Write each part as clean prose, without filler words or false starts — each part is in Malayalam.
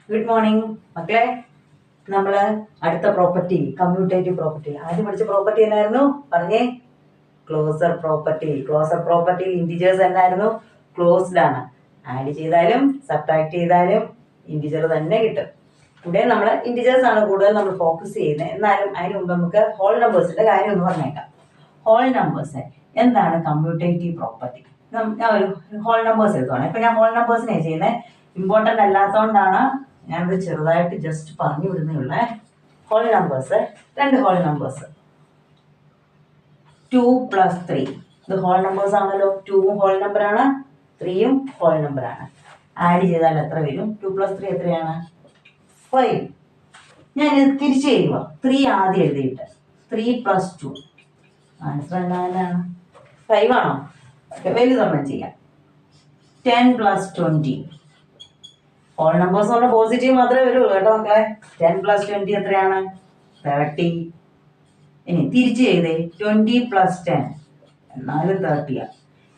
ഗുഡ് മോർണിംഗ് മക്കളെ. നമ്മൾ അടുത്ത പ്രോപ്പർട്ടി കമ്മ്യൂട്ടേറ്റീവ് പ്രോപ്പർട്ടി. ആദ്യം പഠിച്ച പ്രോപ്പർട്ടി എന്നായിരുന്നു പറഞ്ഞേ? Closer property. ക്ലോസർ പ്രോപ്പർട്ടിയിൽ ഇൻറ്റിജേഴ്സ് എന്നായിരുന്നു? ക്ലോസ്ഡ് ആണ്. ആഡ് ചെയ്താലും സബ്ട്രാക്ട് ചെയ്താലും ഇൻറ്റിജർ തന്നെ കിട്ടും. ഇവിടെ നമ്മൾ ഇൻറ്റിജേഴ്സ് ആണ് കൂടുതൽ നമ്മൾ ഫോക്കസ് ചെയ്യുന്നത്. എന്നാലും അതിന് മുമ്പ് നമുക്ക് ഹോൾ നമ്പേഴ്സിന്റെ കാര്യം ഒന്ന് പറഞ്ഞേക്കാം. ഹോൾ നമ്പേഴ്സ് എന്താണ് കമ്മ്യൂട്ടേറ്റീവ് പ്രോപ്പർട്ടി? ഞാൻ ഒരു ഹോൾ നമ്പേഴ്സ് എടുത്തോളാം. ഇപ്പൊ ഞാൻ ഹോൾ നമ്പേഴ്സിനെ ചെയ്യുന്നത് ഇമ്പോർട്ടൻ്റ് അല്ലാത്തതുകൊണ്ടാണ് ഞാനത് ചെറുതായിട്ട് ജസ്റ്റ് പറഞ്ഞു വിടുന്നേ ഉള്ളേ. ഹോൾ നമ്പേഴ്സ്, രണ്ട് ഹോൾ നമ്പേഴ്സ് 2 + 3. ഇത് ഹോൾ നമ്പേഴ്സ് ആണല്ലോ. 2 ഹോൾ നമ്പറാണ്, 3 ഹോൾ നമ്പറാണ്. ആഡ് ചെയ്താൽ എത്ര വരും? 2 + 3 എത്രയാണ്? 5. ഞാൻ ഇത് തിരിച്ചു ചെയ്യുക. 3 ആദ്യം എഴുതിയിട്ട് 3 + 2 ആൻസർ എന്താണ്? 5 ആണോ? വലുതൊന്നും ചെയ്യാം. 10 + 20. ഹോൾ നമ്പേഴ്സ് കൊണ്ട് പോസിറ്റീവ് മാത്രമേ വരുള്ളൂ കേട്ടോ മക്കളെ. 10 + 20 എത്രയാണ്? 30. ഇനി തിരിച്ചു ചെയ്തേ 20 + 10 എന്നാലും 30.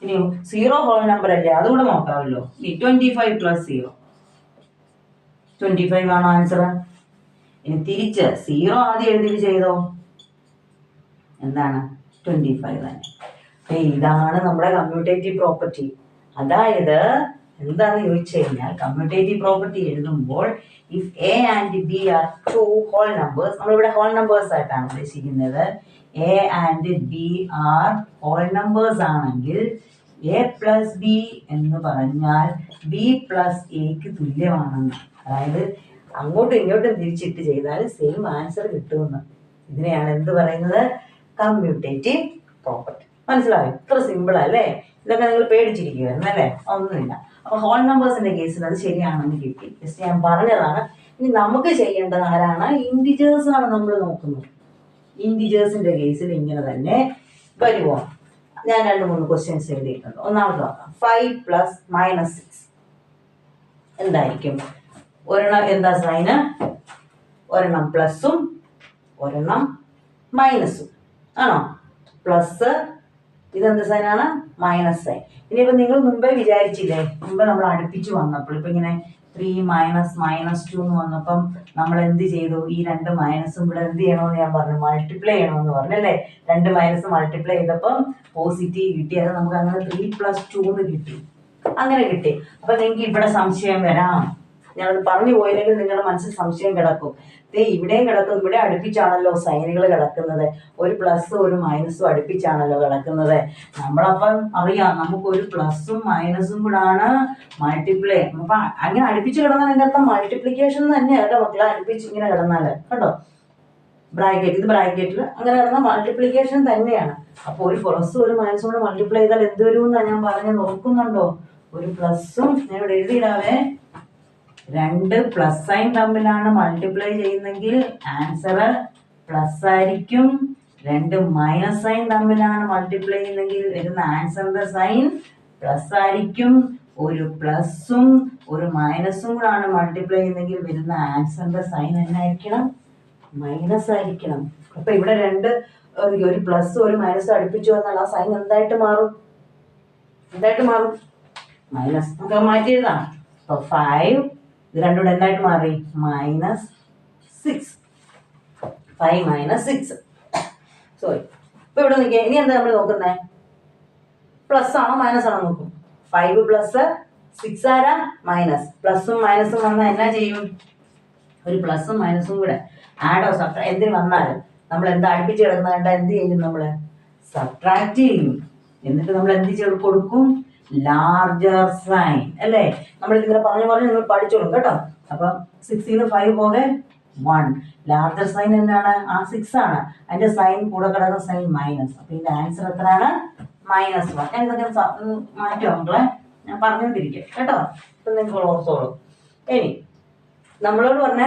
ഇനി 0 ഹോൾ നമ്പർ അല്ലേ, അതുകൂടെ നോക്കാമല്ലോ. ഇനി 25 + 0 25 ആണോ ആൻസർ? ഇനി തിരിച്ച് 0 ആദ്യം എഴുതി ചെയ്തോ, എന്താണ്? 25 തന്നെ. ഇതാണ് നമ്മുടെ കമ്മ്യൂട്ടേറ്റീവ് പ്രോപ്പർട്ടി. അതായത് എന്താന്ന് ചോദിച്ചു കഴിഞ്ഞാൽ കമ്മ്യൂട്ടേറ്റീവ് പ്രോപ്പർട്ടി എഴുതുമ്പോൾ if A and B are 2 whole numbers, നമ്മളിവിടെ ഹോൾ നമ്പേഴ്സ് ആയിട്ടാണ് ഉദ്ദേശിക്കുന്നത്. A and B are whole numbers ആണെങ്കിൽ എ + ബി എന്ന് പറഞ്ഞാൽ ബി + എക്ക് തുല്യമാണെന്ന്. അതായത് അങ്ങോട്ടും ഇങ്ങോട്ടും തിരിച്ചിട്ട് ചെയ്താൽ സെയിം ആൻസർ കിട്ടുമെന്ന്. ഇതിനെയാണ് എന്ത് പറയുന്നത്? Commutative property. മനസ്സിലായോ? ഇത്ര സിമ്പിൾ അല്ലേ? ഇതൊക്കെ നിങ്ങൾ പേടിച്ചിരിക്കുവായിരുന്നു അല്ലേ? ഒന്നുമില്ല. അപ്പൊ ഹോൾ നമ്പേഴ്സിന്റെ കേസിൽ അത് ശരിയാണെന്ന് കിട്ടി. ജസ്റ്റ് ഞാൻ പറഞ്ഞതാണ്. ഇനി നമുക്ക് ചെയ്യേണ്ടത് ആരാണ്? ഇൻറ്റിജേഴ്സ് ആണ് നമ്മൾ നോക്കുന്നത്. ഇൻറ്റിജേഴ്സിന്റെ കേസിൽ ഇങ്ങനെ തന്നെ വരുമോ? ഞാൻ 2-3 ക്വസ്റ്റ്യൻസ് എഴുതിയിട്ടുണ്ട്. ഒന്നാമത് നോക്കാം. 5 + -6 എന്തായിരിക്കും? ഒരെണ്ണം എന്താ സൈന്? ഒരെണ്ണം പ്ലസും ഒരെണ്ണം മൈനസും ആണോ? പ്ലസ്, ഇതെന്ത് സൈനാണ്? Minus sign. ഇനിയിപ്പോ നിങ്ങൾ മുമ്പേ വിചാരിച്ചില്ലേ, മുമ്പ് നമ്മൾ അടുപ്പിച്ച് വന്നപ്പോൾ ഇപ്പൊ ഇങ്ങനെ 3 - -2 എന്ന് വന്നപ്പം നമ്മൾ എന്ത് ചെയ്തു? ഈ 2 മൈനസും ഇവിടെ എന്ത് ചെയ്യണമെന്ന് ഞാൻ പറഞ്ഞു? മൾട്ടിപ്ലൈ ചെയ്യണമെന്ന് പറഞ്ഞു അല്ലേ? 2 മൈനസ് മൾട്ടിപ്ലൈ ചെയ്തപ്പം പോസിറ്റീവ് കിട്ടി. അത് നമുക്ക് അങ്ങനെ 3 + 2 എന്ന് കിട്ടി. അങ്ങനെ കിട്ടി. അപ്പൊ നിങ്ങൾക്ക് ഇവിടെ സംശയം വരാം. ഞാനത് പറഞ്ഞു പോയില്ലെങ്കിൽ നിങ്ങളുടെ മനസ്സിൽ സംശയം കിടക്കും. ഇവിടെയും കിടക്കും. ഇവിടെ അടുപ്പിച്ചാണല്ലോ സൈനുകൾ കിടക്കുന്നത്. ഒരു പ്ലസ് ഒരു മൈനസും അടുപ്പിച്ചാണല്ലോ കിടക്കുന്നത്. നമ്മളപ്പം അറിയാം, നമുക്ക് ഒരു പ്ലസും മൈനസും കൂടാണ് മൾട്ടിപ്ലൈ. അപ്പൊ അങ്ങനെ അടുപ്പിച്ച് കിടന്നാൽ എൻ്റെ അർത്ഥം മൾട്ടിപ്ലിക്കേഷൻ തന്നെയാണ് കേട്ടോ മക്കളെ. അടുപ്പിച്ച് ഇങ്ങനെ കിടന്നാല് കണ്ടോ, ബ്രാക്കറ്റ്, ഇത് ബ്രാക്കറ്റിൽ അങ്ങനെ കിടന്ന മൾട്ടിപ്ലിക്കേഷൻ തന്നെയാണ്. അപ്പൊ ഒരു പ്ലസും ഒരു മൈനസും കൂടെ മൾട്ടിപ്ലൈ ചെയ്താൽ എന്ത് വരുമെന്നാണ് ഞാൻ പറഞ്ഞത്, നോക്കുന്നുണ്ടോ? ഒരു പ്ലസും, ഞാൻ ഇവിടെ എഴുതിയിടാവേ, 2 പ്ലസ് സൈൻ തമ്മിലാണ് മൾട്ടിപ്ലൈ ചെയ്യുന്നെങ്കിൽ ആൻസർ പ്ലസ് ആയിരിക്കും. 2 മൈനസ് സൈൻ തമ്മിലാണ് മൾട്ടിപ്ലൈ ചെയ്യുന്നെങ്കിൽ വരുന്ന ആൻസറിന്റെ സൈൻ പ്ലസ് ആയിരിക്കും. ഒരു പ്ലസും ഒരു മൈനസും കൂടാണ് മൾട്ടിപ്ലൈ ചെയ്യുന്നെങ്കിൽ വരുന്ന ആൻസറിന്റെ സൈൻ എന്നായിരിക്കണം? മൈനസ് ആയിരിക്കണം. അപ്പൊ ഇവിടെ ഒരു പ്ലസ് ഒരു മൈനസ് അടുപ്പിച്ചു വന്നാൽ ആ സൈൻ എന്തായിട്ട് മാറും? മൈനസ്. നമുക്ക് മാറ്റി എഴുതാം. അപ്പൊ 5 ഇത് രണ്ടും കൂടെ എന്തായിട്ട് മാറി? -6. 5 - 6. സോറി. ഇപ്പൊ ഇവിടെ നോക്കിയാ ഇനി എന്താ നമ്മൾ നോക്കുന്നത്? പ്ലസ് ആണോ മൈനസ് ആണോ നോക്കും. 5 + 6 ആരാ? മൈനസ്. പ്ലസും മൈനസും വന്നാൽ എന്നാ ചെയ്യും? ഒരു പ്ലസും മൈനസും കൂടെ ആഡോ സബ്ട്രാക്ട് എന്തിന് വന്നാലും നമ്മൾ എന്താ അടുപ്പിച്ച് കിടക്കുന്ന കണ്ടാ എന്ത് ചെയ്യും? നമ്മള് സബ്ട്രാക്ട് ചെയ്യും. എന്നിട്ട് നമ്മൾ എന്ത് കൊടുക്കും? ലാർജർ സൈൻ അല്ലേ? നമ്മൾ ഇതിങ്ങനെ പറഞ്ഞു നിങ്ങൾ പഠിച്ചോളും കേട്ടോ. അപ്പൊ 6 ന് 5 പോകെ 1. ലാർജർ സൈൻ എന്താണ്? ആ 6 ആണ്. അതിന്റെ സൈൻ കൂടെ കിടക്കുന്ന സൈൻ മൈനസ്. അപ്പൊ ഇതിന്റെ ആൻസർ എത്രയാണ്? -1. ഞാൻ ഇതൊക്കെ മാറ്റുമോ മക്കളെ? ഞാൻ പറഞ്ഞുകൊണ്ടിരിക്കും കേട്ടോ. ഇപ്പൊ നിങ്ങൾ ഓർത്തോളൂ. ഇനി നമ്മളോട് പറഞ്ഞ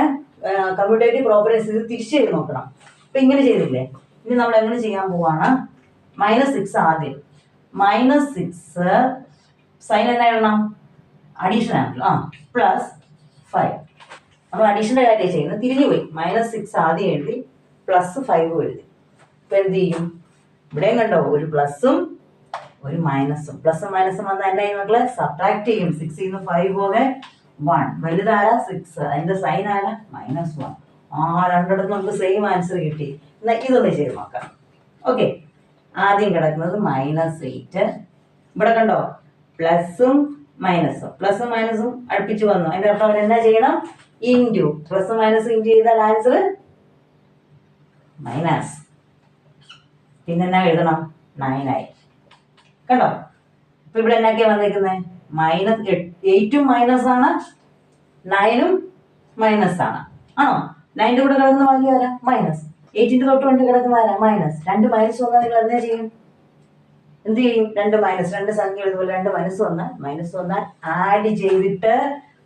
കമ്മ്യൂട്ടേറ്റീവ് പ്രോപ്പർട്ടീസ് ഇത് തിരിച്ചു ചെയ്ത് നോക്കണം. ഇപ്പൊ ഇങ്ങനെ ചെയ്തില്ലേ? ഇനി നമ്മൾ എങ്ങനെ ചെയ്യാൻ പോവാണ്? -6 ആദ്യം. -6 സൈൻ എന്നാ എഴുതണം? അഡീഷൻ ആണല്ലോ. +5. നമ്മൾ അഡീഷന്റെ കാര്യം ചെയ്യുന്നത്. തിരിഞ്ഞു പോയി. -6 ആദ്യം എഴുതി, +5 എഴുതി. ഇപ്പൊ എന്ത് ചെയ്യും? ഇവിടെയും കണ്ടോ, ഒരു പ്ലസും ഒരു മൈനസും. പ്ലസും മൈനസും വന്നാൽ എന്നായി മക്കളെ? സബ്ട്രാക്ട് ചെയ്യും. 6 ന് 5 പോകെ 1. വലുതാരാ 6, അതിന്റെ സൈൻ ആരാ -1. രണ്ടിടത്തും നമുക്ക് സെയിം ആൻസർ കിട്ടി. എന്നാൽ ഇതൊന്ന് ചെയ്ത് നോക്കാം. ഓക്കെ, ആദ്യം കിടക്കുന്നത് -8. ഇവിടെ കണ്ടോ പ്ലസും മൈനസും അടുപ്പിച്ച് വന്നു. അതിന്റെ അർത്ഥം അവർ എന്നാ ചെയ്യണം? ഇൻറ്റു. പ്ലസ് മൈനസ് ഇൻറ്റു ചെയ്താൽ ആൻസർ മൈനസ്. പിന്നെ എന്നാ എഴുതണം? 9 ആയി. കണ്ടോ? ഇപ്പൊ ഇവിടെ എന്നാക്കിയാ വന്നേക്കുന്നത്? -8ഉം മൈനസ് ആണ്, 9ഉം മൈനസ് ആണ്. ആണോ? 9ന്റെ കൂടെ കിടക്കുന്ന വാല്യൂ ആരാ? മൈനസ്. 8ന്റെ തൊട്ട് കൊണ്ട് കിടക്കുന്ന ആരാ? മൈനസ്. 2 മൈനസ് വന്നാൽ നിങ്ങൾ എന്നാ ചെയ്യും? എന്ത് ചെയ്യും? 2 മൈനസ്, 2 സംഖ്യ എഴുതുമ്പോൾ 2 മൈനസ് വന്നാൽ ആഡ് ചെയ്തിട്ട്,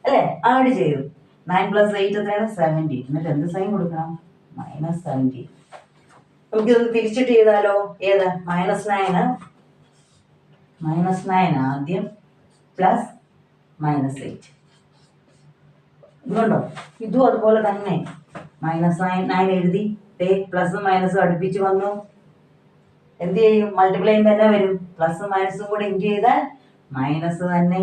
അല്ലെ? ആഡ് ചെയ്തു 9 + 8 എത്രയാണ്? 17. എന്നിട്ട് എന്ത് സൈൻ കൊടുക്കണം? -17. നമുക്കിതൊന്ന് തിരിച്ചിട്ട് ചെയ്താലോ? ഏത്? -9 ആദ്യം പ്ലസ് -8. ഇതുകൊണ്ടോ? ഇതും അതുപോലെ തന്നെ -9 എഴുതി, പ്ലസും മൈനസും അടുപ്പിച്ച് വന്നു. എന്ത് ചെയ്യും? മൾട്ടിപ്ലൈ ചെയ്യുമ്പോൾ തന്നെ വരും. പ്ലസും മൈനസും കൂടെ ഇൻറ്റു ചെയ്താൽ മൈനസ് തന്നെ.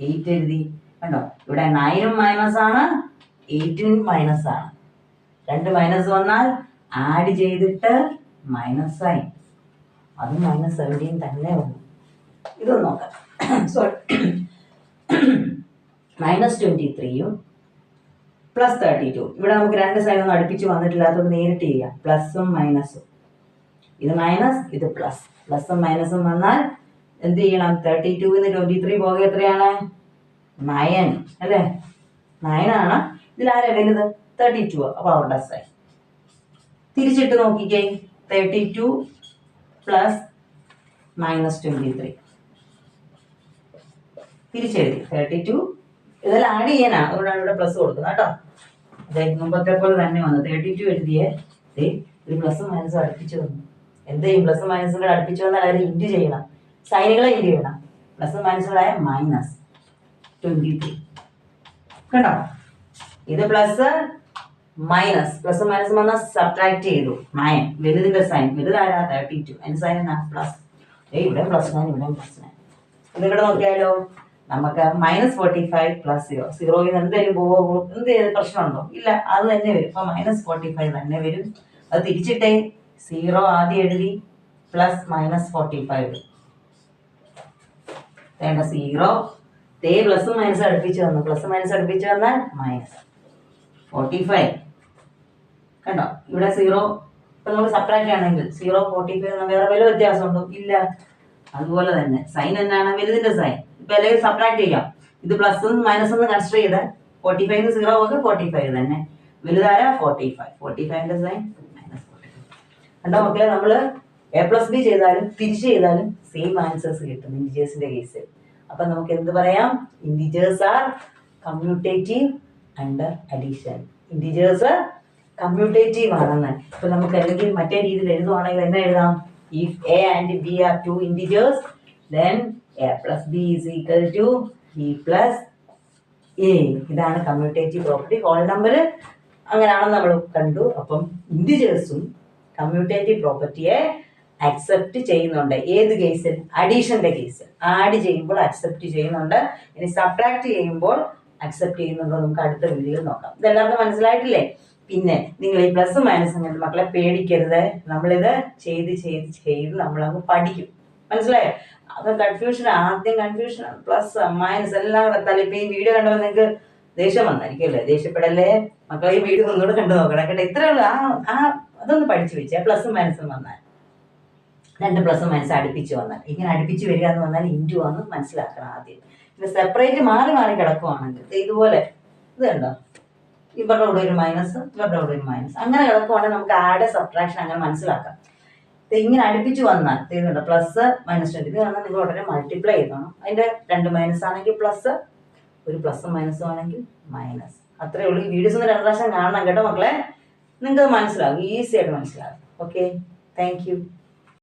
8 എഴുതി. കണ്ടോ? ഇവിടെ 9ഉം മൈനസ് ആണ്, 8ഉം മൈനസ് ആണ്. 2 മൈനസ് വന്നാൽ ആഡ് ചെയ്തിട്ട് മൈനസ് ആയി. അതും -17 തന്നെ വന്നു. ഇതൊന്ന് നോക്കാം. സോറി, -23ഉം +32. ഇവിടെ നമുക്ക് 2 സൈഡൊന്നും അടുപ്പിച്ച് വന്നിട്ടില്ലാത്തതുകൊണ്ട് നേരിട്ട് ചെയ്യാം. പ്ലസും മൈനസും. ഇത് മൈനസ്, ഇത് പ്ലസ്. പ്ലസും മൈനസും വന്നാൽ എന്ത് ചെയ്യണം? 32ന്ന് 23 പോകെ എത്രയാണ്? 9 അല്ലേ? 9 ആണ്. ഇതിലാരാ വലുത്? 32. അപ്പൊ അവരുടെ സൈൻ തിരിച്ചിട്ട് നോക്കിക്കേ. 32 + -23 തിരിച്ചെഴുതി. 32 ഇതെല്ലാം ആഡ് ചെയ്യാനാണ്, അതുകൊണ്ടാണ് ഇവിടെ പ്ലസ് കൊടുക്കുന്നത് കേട്ടോ. അതായത് മുമ്പത്തെ പോലെ തന്നെ വന്നു. 32 എഴുതിയേ, ഒരു പ്ലസും മൈനസും അടുപ്പിച്ച് വന്നു. എന്ത് ചെയ്യും? പ്ലസും മൈനസും കൂടെ അടുപ്പിച്ച് വന്നാൽ അവർ ഇൻറ്റു ചെയ്യണം. സൈനുകളെ ഇൻറ്റു ചെയ്യണം. പ്ലസും മൈനസുകളായ -23. കണ്ടോ? ഇത് പ്ലസ് മൈനസ്, പ്ലസും മൈനസും വന്നാൽ സബ്ട്രാക്ട് ചെയ്തു. 9 വലുതിന്റെ സൈൻ, വലുതാരാ? 32. അതിന്റെ സൈൻ എന്നാ? പ്ലസ്. ഇവിടെ +9, ഇവിടെ +9. ഇതിവിടെ നോക്കിയാലോ? നമുക്ക് -45 + 0. 0യിൽ നിന്ന് എന്തെങ്കിലും പോവോ? എന്തെങ്കിലും പ്രശ്നമുണ്ടോ? ഇല്ല, അത് തന്നെ വരും. അപ്പൊ -45 തന്നെ വരും. അത് തിരിച്ചിട്ടേ. 0 ആദ്യം എഴുതി, പ്ലസ് -45. വേണ്ട 0. പ്ലസും മൈനസും അടുപ്പിച്ച് വന്നു. പ്ലസ് മൈനസ് അടുപ്പിച്ച് വന്നാൽ -45. കണ്ടോ? ഇവിടെ 0. ഇപ്പൊ നമുക്ക് സബ്ട്രാക്ട് ആണെങ്കിൽ 0, 45 വേറെ വല്ല വ്യത്യാസമുണ്ടോ? ഇല്ല. അതുപോലെ തന്നെ സൈൻ എന്നാണ്? വലുതിന്റെ സൈൻ. ഇപ്പൊ അല്ലെങ്കിൽ സബ്ട്രാക്ട് ചെയ്യാം. ഇത് പ്ലസും മൈനസും കൺസിഡർ ചെയ്താൽ 45 0 പോകുക 45 തന്നെ. വലുതാരാ? 45. 45ന്റെ സൈൻ -45. കണ്ടോ മക്കളെ? നമ്മള് A+B ചെയ്താലും തിരിച്ച് ചെയ്താലും സെയിം ആൻസേഴ്സ് കിട്ടും ഇന്റിജേഴ്സിന്റെ കേസിൽ. അപ്പൊ നമുക്ക് എന്ത് പറയാം? Integers are commutative under addition. Integers commutative ആണെന്ന്. ഇപ്പൊ നമുക്ക് അല്ലെങ്കിൽ മറ്റേ രീതിയിൽ എഴുതുവാണെങ്കിൽ എന്നെ എഴുതാം? If A and B are 2 integers, then A + B is equal to B + A. ഇതാണ് കമ്മ്യൂട്ടേറ്റീവ് പ്രോപ്പർട്ടി. ഹോൾ നമ്പർ അങ്ങനെയാണെന്ന് നമ്മൾ കണ്ടു. അപ്പം ഇന്റിജേഴ്സും കമ്മ്യൂട്ടേറ്റീവ് പ്രോപ്പർട്ടിയെ അക്സെപ്റ്റ് ചെയ്യുന്നുണ്ട്. ഏത് കേസിൽ? അഡീഷന്റെ കേസിൽ. ആഡ് ചെയ്യുമ്പോൾ അക്സെപ്റ്റ് ചെയ്യുന്നുണ്ട്. ഇനി സബ്ട്രാക്ട് ചെയ്യുമ്പോൾ അക്സെപ്റ്റ് ചെയ്യുന്നുണ്ടോ? നമുക്ക് അടുത്ത വീഡിയോയിൽ നോക്കാം. ഇതെല്ലാവർക്കും മനസ്സിലായിട്ടില്ലേ? പിന്നെ നിങ്ങൾ ഈ പ്ലസും മൈനസും കണ്ട് മക്കളെ പേടിക്കരുത്. നമ്മളിത് ചെയ്ത് നമ്മളങ്ങ് പഠിക്കും. മനസ്സിലായോ? അത് ആദ്യം കൺഫ്യൂഷൻ പ്ലസ് മൈനസ് എല്ലാം വെത്താൽ. ഇപ്പൊ ഈ വീഡിയോ കണ്ടപ്പോൾ നിങ്ങൾക്ക് ദേഷ്യം വന്നായിരിക്കും അല്ലേ? ദേഷ്യപ്പെടല്ലേ മക്കളെ. ഈ വീഡിയോ ഒന്നുകൂടെ കണ്ടു നോക്കണം കേട്ടോ. ഇത്രേ ഉള്ളൂ. അതൊന്ന് പഠിച്ചു വെച്ചാൽ പ്ലസും മൈനസും വന്നാൽ, 2 പ്ലസും മൈനസും അടുപ്പിച്ച് വന്നാൽ, ഇങ്ങനെ അടുപ്പിച്ച് വരിക എന്ന് വന്നാൽ ഇൻറ്റു ആണെന്ന് മനസ്സിലാക്കണം ആദ്യം. ഇത് സെപ്പറേറ്റ് മാറി കിടക്കുവാണെങ്കിൽ ഇതുപോലെ ഇത് കണ്ടോ? ഇവരുടെ കൂടെ ഒരു മൈനസ്, ഇവരുടെ കൂടെ ഒരു മൈനസ്, അങ്ങനെ കിടക്കുവാണെങ്കിൽ നമുക്ക് ആഡ് സബ്ട്രാക്ഷൻ അങ്ങനെ മനസ്സിലാക്കാം. ഇങ്ങനെ അടുപ്പിച്ച് വന്നാൽ ചെയ്യുന്നുണ്ട് +-20. ഇത് കാണാൻ നിങ്ങൾ ഉടനെ മൾട്ടിപ്ലൈ ചെയ്തോണം. അതിന്റെ 2 മൈനസ് ആണെങ്കിൽ പ്ലസ്, ഒരു പ്ലസും മൈനസും ആണെങ്കിൽ മൈനസ്. അത്രേ ഉള്ളൂ. ഈ വീഡിയോസ് ഒന്ന് 2 പ്രാവശ്യം കാണണം കേട്ടോ മക്കളെ. നിങ്ങൾക്ക് മനസ്സിലാവും, ഈസി ആയിട്ട് മനസ്സിലാവും. Okay, thank you.